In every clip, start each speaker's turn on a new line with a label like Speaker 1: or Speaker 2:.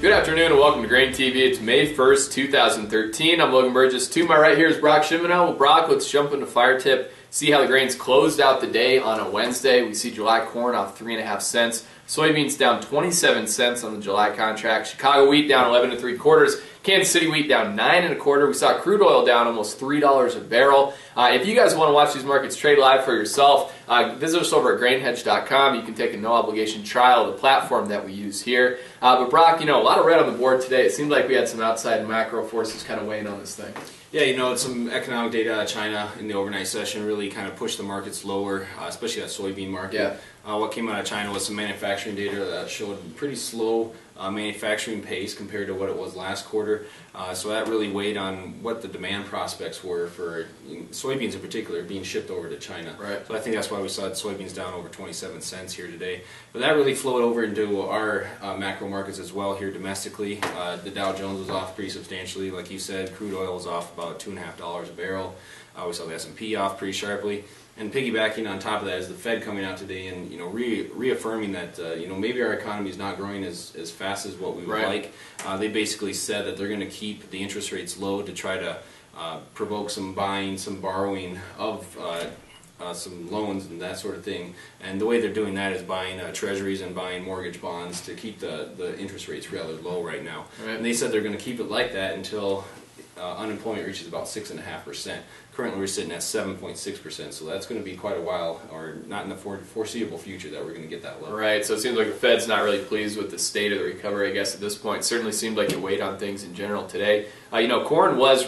Speaker 1: Good afternoon and welcome to GrainTV. It's May 1st, 2013. I'm Logan Burgess. To my right here is Brock Shimano. Well, Brock, let's jump into fire tip. See how the grains closed out the day on a Wednesday. We see July corn off 3.5 cents. Soybeans down 27 cents on the July contract. Chicago wheat down 11 3/4. Kansas City wheat down 9 1/4. We saw crude oil down almost $3 a barrel. If you guys want to watch these markets trade live for yourself, visit us over at GrainHedge.com. You can take a no-obligation trial of the platform that we use here. But Brock, a lot of red on the board today. It seemed like we had some outside macro forces kind of weighing on this thing.
Speaker 2: Yeah, some economic data out of China in the overnight session really kind of pushed the markets lower, especially that soybean market.
Speaker 1: Yeah.
Speaker 2: What came out of China was some manufacturing data that showed pretty slow manufacturing pace compared to what it was last quarter. So that really weighed on what the demand prospects were for soybeans in particular being shipped over to China.
Speaker 1: Right.
Speaker 2: So I think that's why we saw soybeans down over 27 cents here today. But that really flowed over into our macro markets as well here domestically. The Dow Jones was off pretty substantially. Like you said, crude oil was off about $2.50 a barrel. We saw the S&P off pretty sharply. And piggybacking on top of that is the Fed coming out today and reaffirming that maybe our economy is not growing as fast as what we would like. They basically said that they're going to keep the interest rates low to try to provoke some buying, some borrowing of some loans and that sort of thing. And the way they're doing that is buying treasuries and buying mortgage bonds to keep the interest rates rather low right now. Right. And they said they're going to keep it like that until unemployment reaches about 6.5%. Currently we're sitting at 7.6%, so that's going to be quite a while, or not in the foreseeable future, that we're going to get that level.
Speaker 1: Right, so it seems like the Fed's not really pleased with the state of the recovery, I guess, at this point. It certainly seemed like it weighed on things in general today. Corn was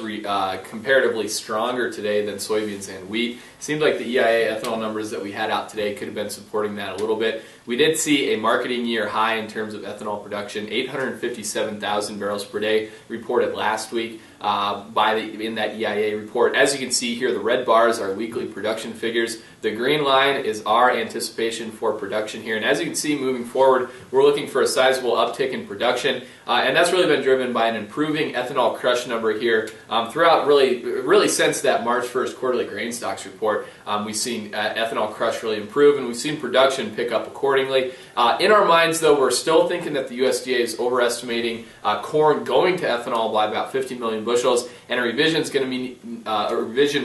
Speaker 1: comparatively stronger today than soybeans and wheat. Seemed like the EIA ethanol numbers that we had out today could have been supporting that a little bit. We did see a marketing year high in terms of ethanol production, 857,000 barrels per day reported last week in that EIA report. As you can see here, the red bars are weekly production figures. The green line is our anticipation for production here. And as you can see, moving forward, we're looking for a sizable uptick in production. And that's really been driven by an improving ethanol crush number here throughout really since that March 1st quarterly grain stocks report. We've seen ethanol crush really improve, and we've seen production pick up accordingly. In our minds, though, we're still thinking that the USDA is overestimating corn going to ethanol by about 50 million bushels, and a revision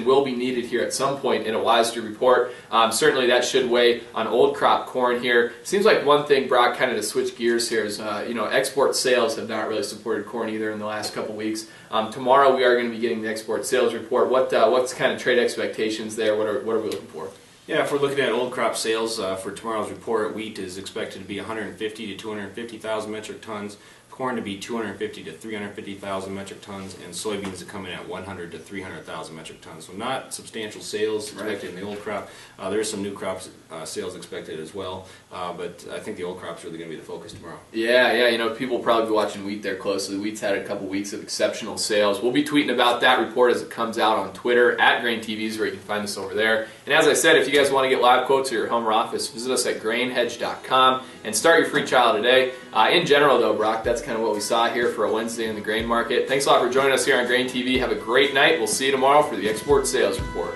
Speaker 1: will be needed here at some point in a WISDR report. Certainly that should weigh on old crop corn here. Seems like one thing, Brock, kind of to switch gears here is export sales have not really supported corn either in the last couple weeks. Tomorrow we are going to be getting the export sales report. What's kind of trade expectations there? What are we looking for?
Speaker 2: Yeah, if we're looking at old crop sales for tomorrow's report, wheat is expected to be 150 to 250,000 metric tons, corn to be 250 to 350,000 metric tons, and soybeans to come in at 100 to 300,000 metric tons. So not substantial sales expected in the old crop. There is some new crop sales expected as well, but I think the old crop's really going to be the focus tomorrow.
Speaker 1: Yeah, people will probably be watching wheat there closely. Wheat's had a couple weeks of exceptional sales. We'll be tweeting about that report as it comes out on Twitter, at GrainTVs, where you can find us over there. And as I said, if you guys want to get live quotes at your home or office, visit us at GrainHedge.com and start your free trial today. In general, though, Brock, that's kind of what we saw here for a Wednesday in the grain market. Thanks a lot for joining us here on GrainTV. Have a great night. We'll see you tomorrow for the export sales report.